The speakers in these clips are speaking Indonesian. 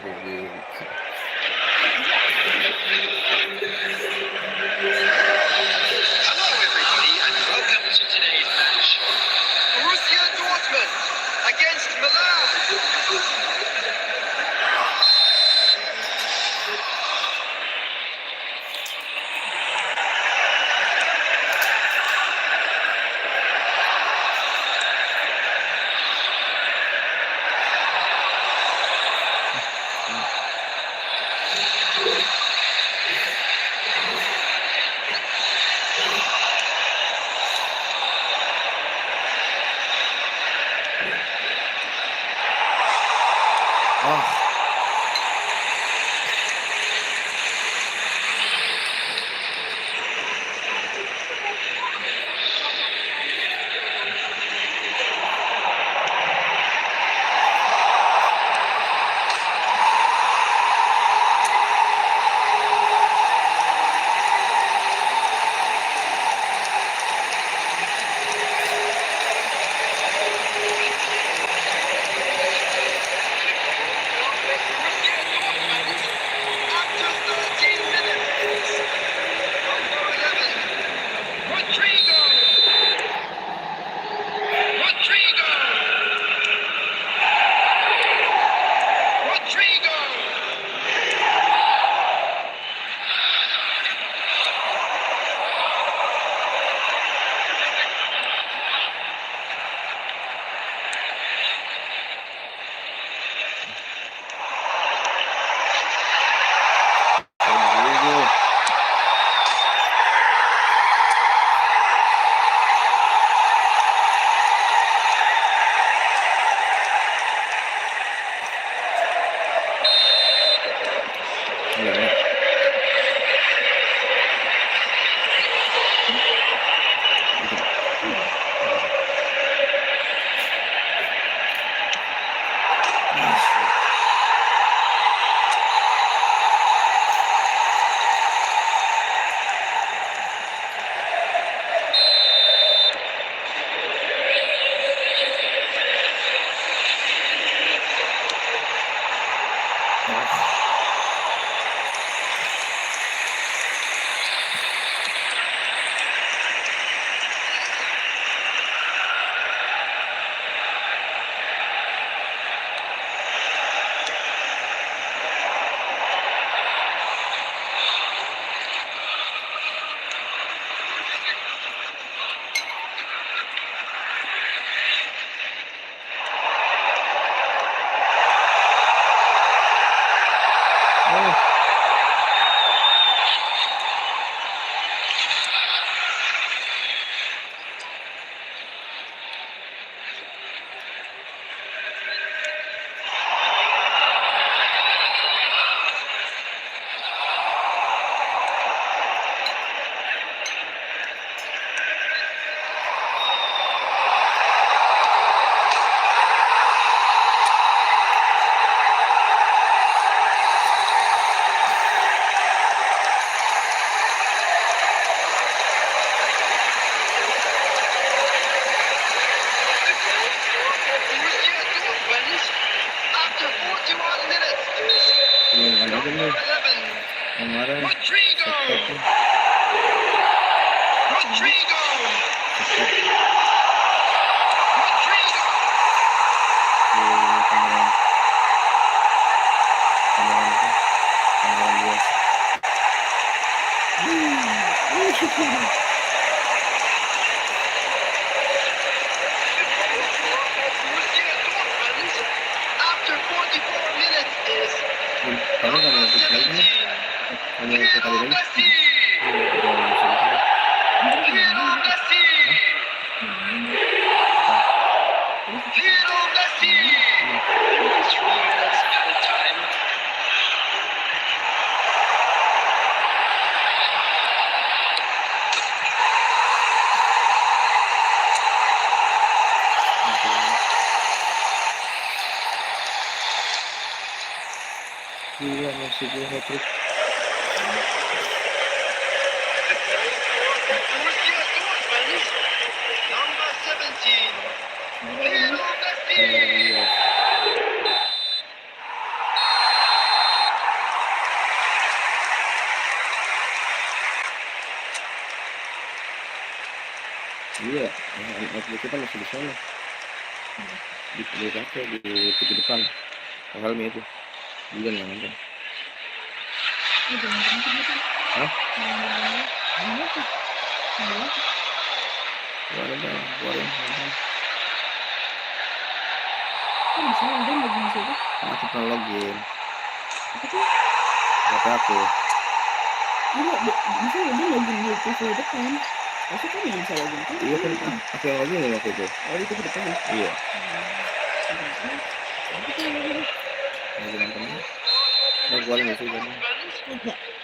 Hello, everybody, and welcome to today's match. Borussia Dortmund against Milan. Iya, notebook kita masih di sana. Di kafe di depan. Helmi itu. Bulan yang nonton. Hah? Keluarin dah, keluarin. Kan bisa login di situ. Aku pernah login. Apa tuh? Kata aku. Iya, bisa login di TV depan. Pasti kan yang bisa login kan? Iya kan, aku yang login ya waktu itu. Oh, di TV depan. Iya. Ladies Lagi nonton. Nah, keluarin itu kan.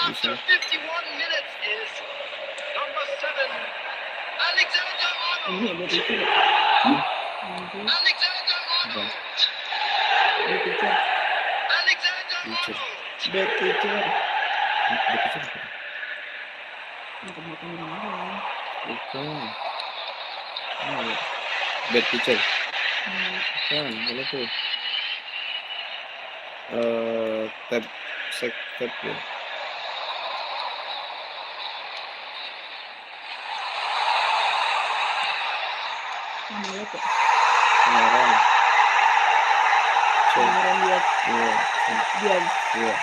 after 51 minutes is number 7, Alexander Ini Arnold. ada TV. Alexander Apa? Arnold. Ada TV. Alexander Teacher. Arnold. Bad teacher. Ada teacher apa? Makan orang. Bukan. Oh, bad teacher. Bukan, mana tuh? Tab ya. Malah tuh. Kemarin. Kemarin dia Iya.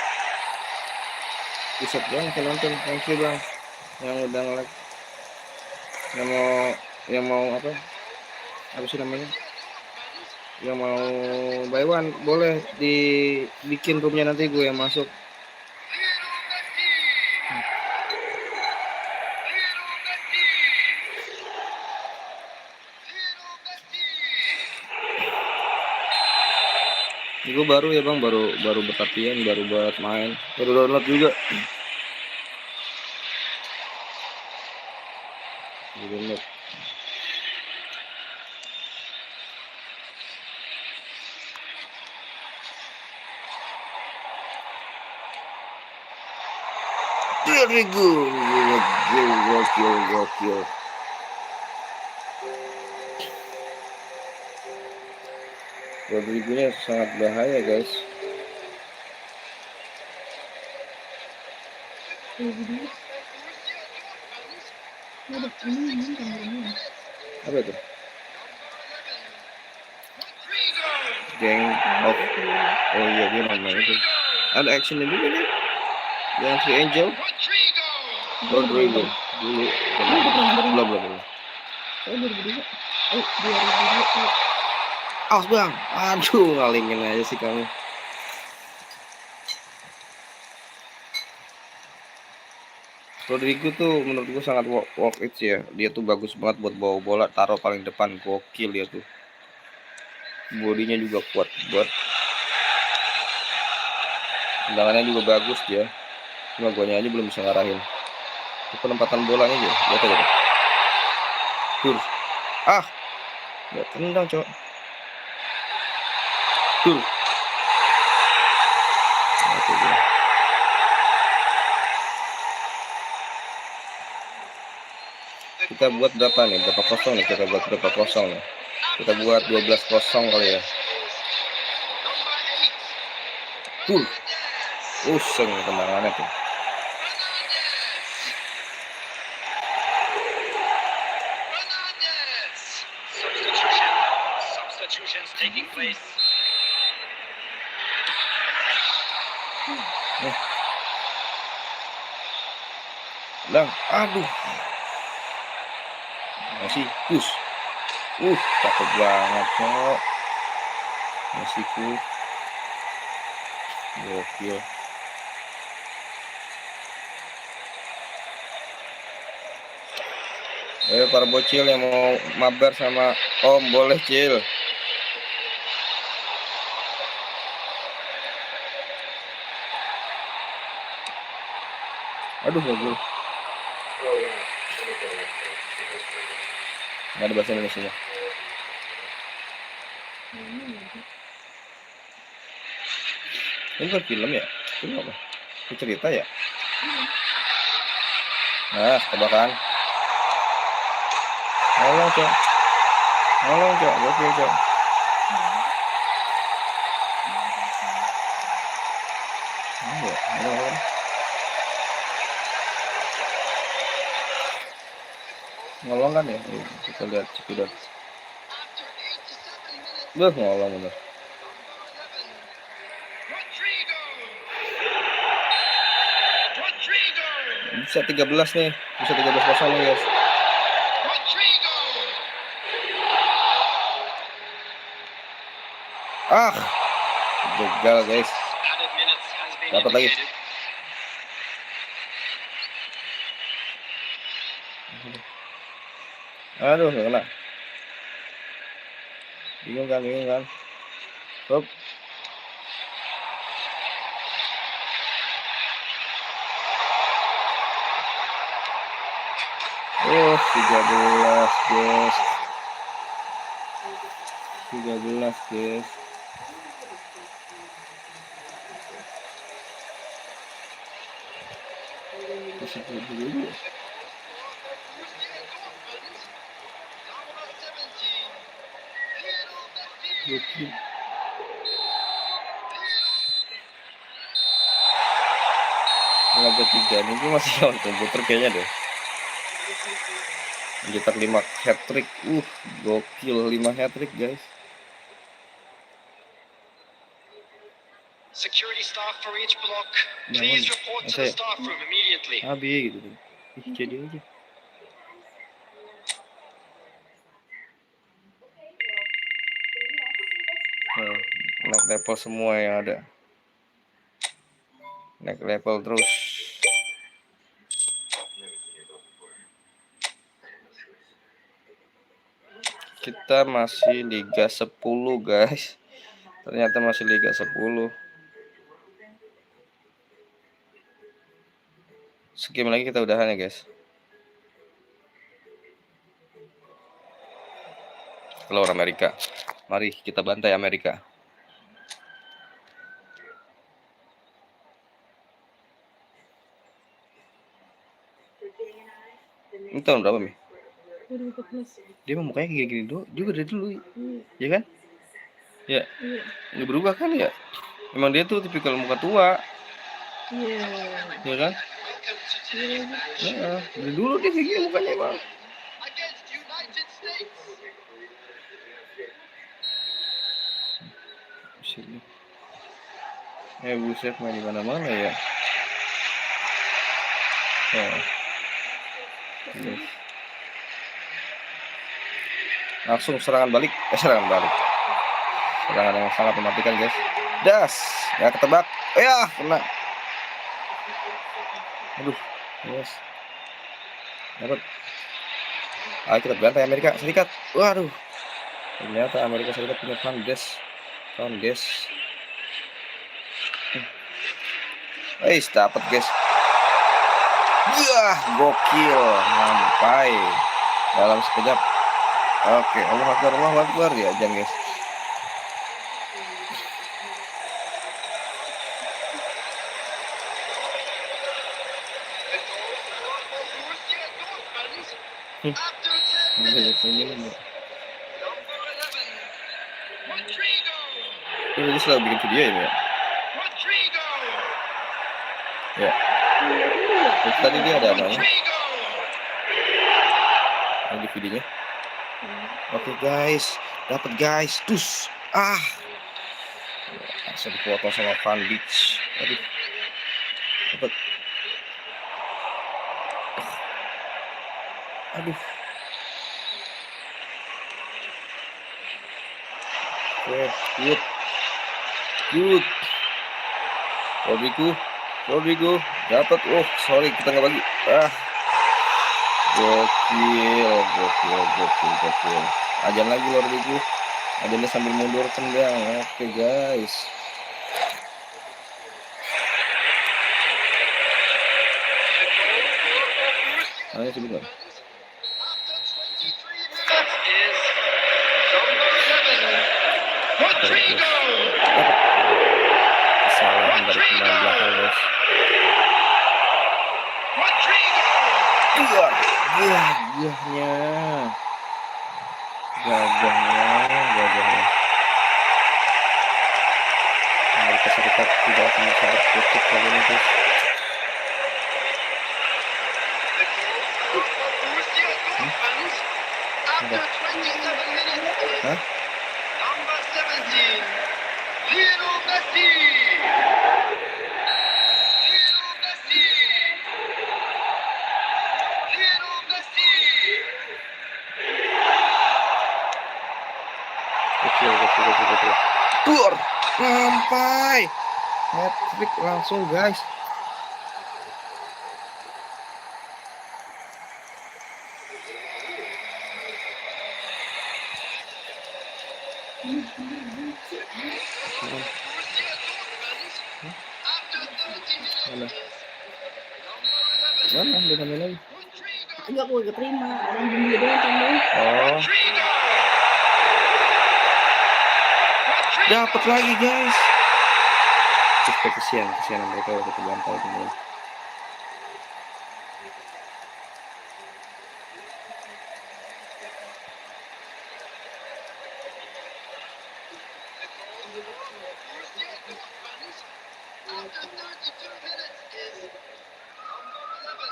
Bisa bang, saya nonton. Thank you bang. Yang udah nge-like. Yang mau apa? Apa sih namanya? Yang mau buy one boleh dibikin roomnya, nanti gue yang masuk. Gue baru ya bang, baru berlatihan, baru buat main, baru download juga. Download. There we go. Gokil. Rodrigo-nya sangat bahaya guys. Apa itu? Gang of. Oh iya, dia main itu. Ada actionnya juga nih. Yang Free Angel. Rodrigo dulu. Belum. Saya 2002. 2002. Awas bang. Aduh, ngalingin aja sih kamu. Rodrigo tuh menurut gue sangat work it ya. Dia tuh bagus banget buat bawa bola, taruh paling depan, gokil dia tuh. Bodinya juga kuat buat. Tendangannya juga bagus dia. Cuma guanya aja belum bisa ngarahin. Penempatan bolanya aja, lihat aja. Tur. Nggak tendang, cok. Tur. Kita buat berapa nih? Berapa kosong nih? Kita buat berapa kosong nih? Kita buat 12-0 kali ya. Tur. Useng tendangannya tuh. Substitutions taking place. Aduh. Masih push. Cakep banget, cok. Masih push. Gokil. Para bocil yang mau mabar sama Om, boleh cil. Aduh, gokil. Nggak ada bahasa Indonesia. Ini kan film ya? Film apa? Itu cerita ya? Nah, tebakan. Nolong, cok. Gokil, cok. Ngolong kan ya? Iya, kita lihat Cipidot. After 87 minutes, Ngolong bener. number 11, Rodrigo. Rodrigo. Bisa 13 nih. Bisa 13-0 nih, guys. Rodrigo. Ah, gagal, guys. Added minutes has been Dapat lagi. indicated. Aduh, nggak kena. Bingung kan. Hop. Oh, 13, guys. 13, guys. Masih dulu. Borussia Dortmund, number 17, Lionel Messi. Gokil. Laga 3 ini masih lawan komputer kayaknya deh. Mencetak 5 hat-trick. Gokil 5 hat-trick, guys. Security staff for each block, Jangan. please report to the Saya staff room immediately. Abi gitu tuh. Jadi aja. Naik level semua yang ada. Naik level terus. Kita masih Liga 10, guys. Ternyata masih Liga 10. Segame lagi kita udahan ya, guys. Keluar Amerika. Mari kita bantai Amerika. Ini tahun berapa, Mi? 2014. Dia mah mukanya gini-gini juga dari dulu. Ya kan? Ya. Iya. Nggak berubah kan ya? Emang dia tuh tipikal muka tua. Iya. Ya kan? Welcome to today's match Nah, dari dulu dia kayak gini mukanya, Bang. against United States. Buset nih. Buset main di mana-mana ya. Oh. Yes. Langsung serangan balik. Serangan yang sangat mematikan, guys. Das, ya ketebak. Ya, kena. Aduh, yes. Dapat. Ayo kita bantai Amerika Serikat. Waduh. Ternyata Amerika Serikat punya Van Des. Dapat, guys. Yah, gokil, sampai dalam sekejap. Oke, Allah Akbar ya, jangan, guys. The goal for Borussia Dortmund after 10 Ini minutes. ini. Number 11, Rodrigo. Ini selalu bikin video ini ya. Rodrigo. Ya. Terus tadi dia ada namanya. Rodrigo. Ini di videonya. Oke, guys, dapat, guys. Tus. Langsung dipotong sama Van Dijk. Aduh. Dapat. Aduh. Oke, good. Rodrigo dapat. Oh, sorry, kita nggak bagi. Gokil. Ajan lagi Rodrigo. Ajannya sambil mundur tendang. Oke, guys. Ayo sebentar. Rodrigo. Kesalahan dari pemain belakang, guys. Rodrigo. Gagahnya. Amerika Serikat tidak akan bisa berkutik kali ini, guys. The goal for Borussia Dortmund Hah? Number 17, Lionel Messi. Lionel Messi. Lionel Messi. Kecil. Tur, sampai hat-trick langsung guys. Borussia Dortmund, after 30 minutes, Mana? is number 11, Mana? Dia main lagi. Rodrigo. Agak gue keterima. Orang beli doang tambah. Oh, Rodrigo. dapat lagi guys. Kesian mereka udah kebantai teman. Borussia Dortmund, after 32 minutes, is number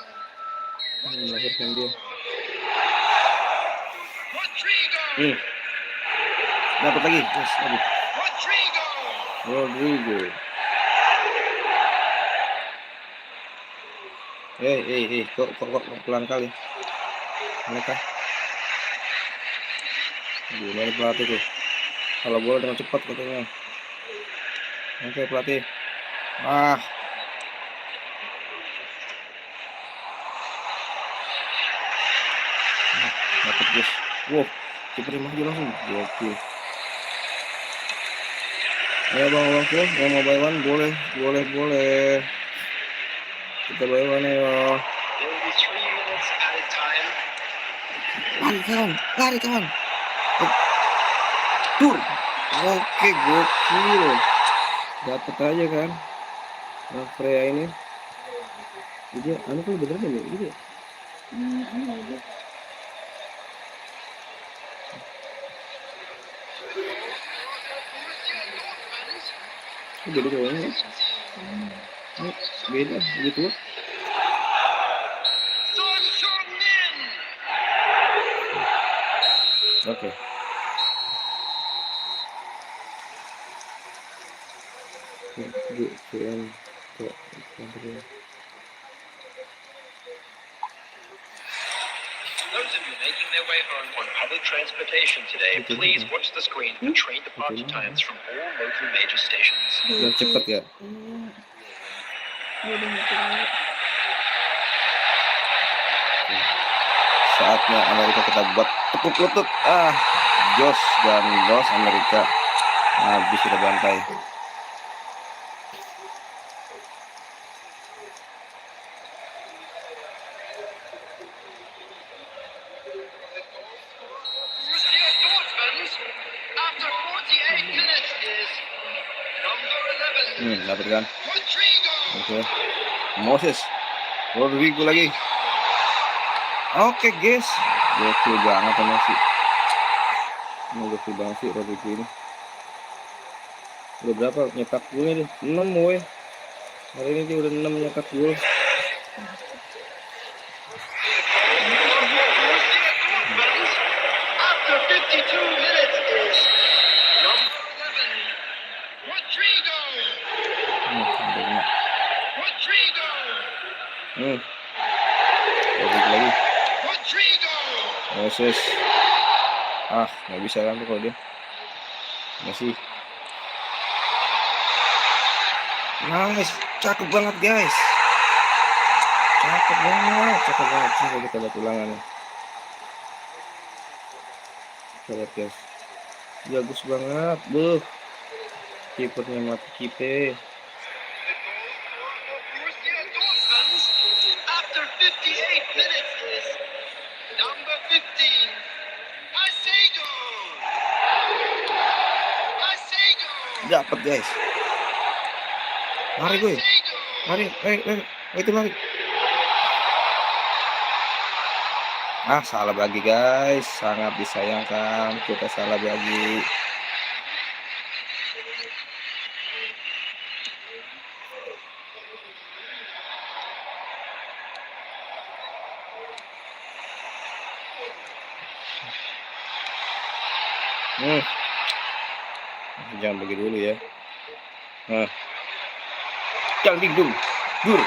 11, Melahirkan dia. Rodrigo. Dapat lagi. Yes, aduh. Rodrigo. Rodrigo. Kok pelan kali. Mereka. Gimana pelatih tuh? Kalau bola dengan cepat katanya. Oke pelatih. Ah, dapat guys. Wow, kiper maju langsung. Gokil. Ayo bang, yang mau buy one boleh. Kita buy one ayo. There will be 3 minutes at a time. Lari kawan. Tur. Oke, gokil. Dapat aja kan. Nah, Freya ini. Jadi, anu kan beneran ya, gitu ya. Beda cowoknya kan? Beda gitu. Son Heung-min. Oke. Those of you making their way home on public transportation today, please watch the screen for train departure times from all local major stations. Biar cepet ya. Saatnya Amerika kita buat tepuk lutut. Jos dan Los Amerika habis sudah bantai. Borussia Dortmund, after 48 minutes, is number 11, Dapat kan? Rodrigo. Oke. Moses. Rodrigo lagi. Oke guys. Gokil banget emang sih. Gokil banget sih Rodrigo ini. Udah berapa nyetak golnya deh? 6 weh. Hari ini dia udah 6 nyetak gol. After 52 minutes is number 11, Rodrigo. Sampai kena. Rodrigo. Rodrigo lagi. Rodrigo. Moses. Nggak bisa kan tuh kalau dia. Masih. Nice, cakep banget guys. Cakep banget. Sampai kita lihat ulangannya. Kita lihat guys. Bagus banget, kipernya mati kipe. Borussia Dortmund, after 58 minutes, is number 15, Asego. Dapat guys. Lari gue. Lari. Itu lari. Salah bagi guys. Sangat disayangkan kita salah bagi. Hmm. Jangan bagi dulu ya. Nah. Jangan dingdung. Dur.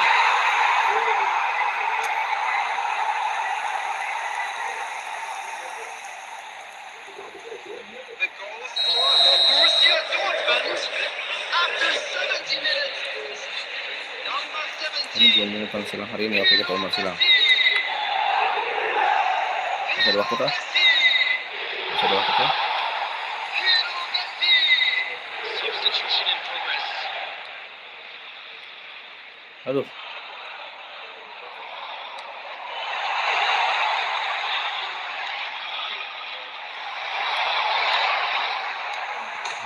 The goal scored for Borussia Dortmund after 70 minutes. Number Ini 17. belum mengumumkan silang hari ini. Oke, kita umur silang. Masih ada waktu kah? Masih ada waktu kah? Substitution in progress. Aduh.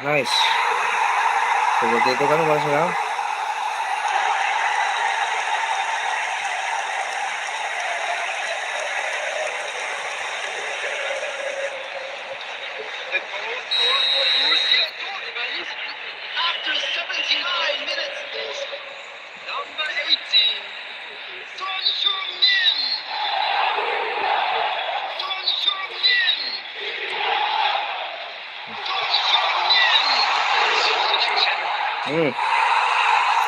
Nice. Seperti itu kan Mas Silang. The goal scored for Borussia Dortmund after 79 minutes. Number 18, Son Heung-min. Son Heung-min. Son Heung-min. Substitution.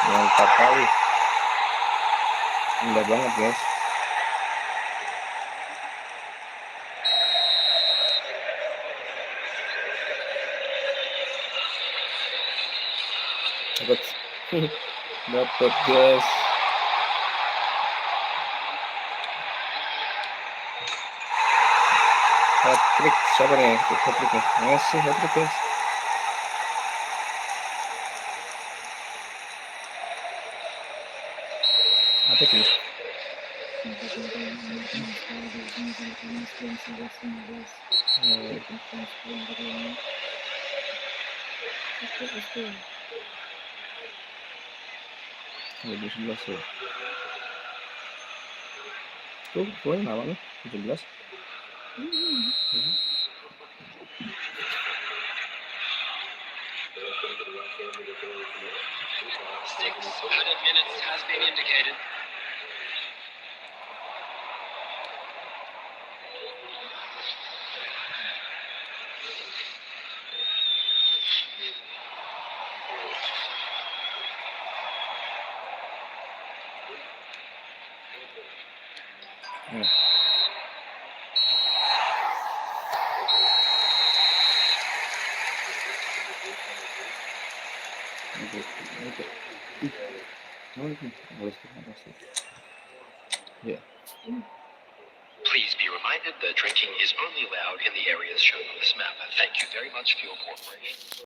Mantap kali. Indah banget guys. Dapat. Dapat guys. Hat-trick siapa nih? Hat-trick nih. Messi hat-trick guys. Apa itu? Oh, 2011 ya. Tuh, pokoknya namanya 17. Six added minutes has been indicated. Ya. Please be reminded that drinking is only allowed in the areas shown on this map. Thank you very much for your cooperation.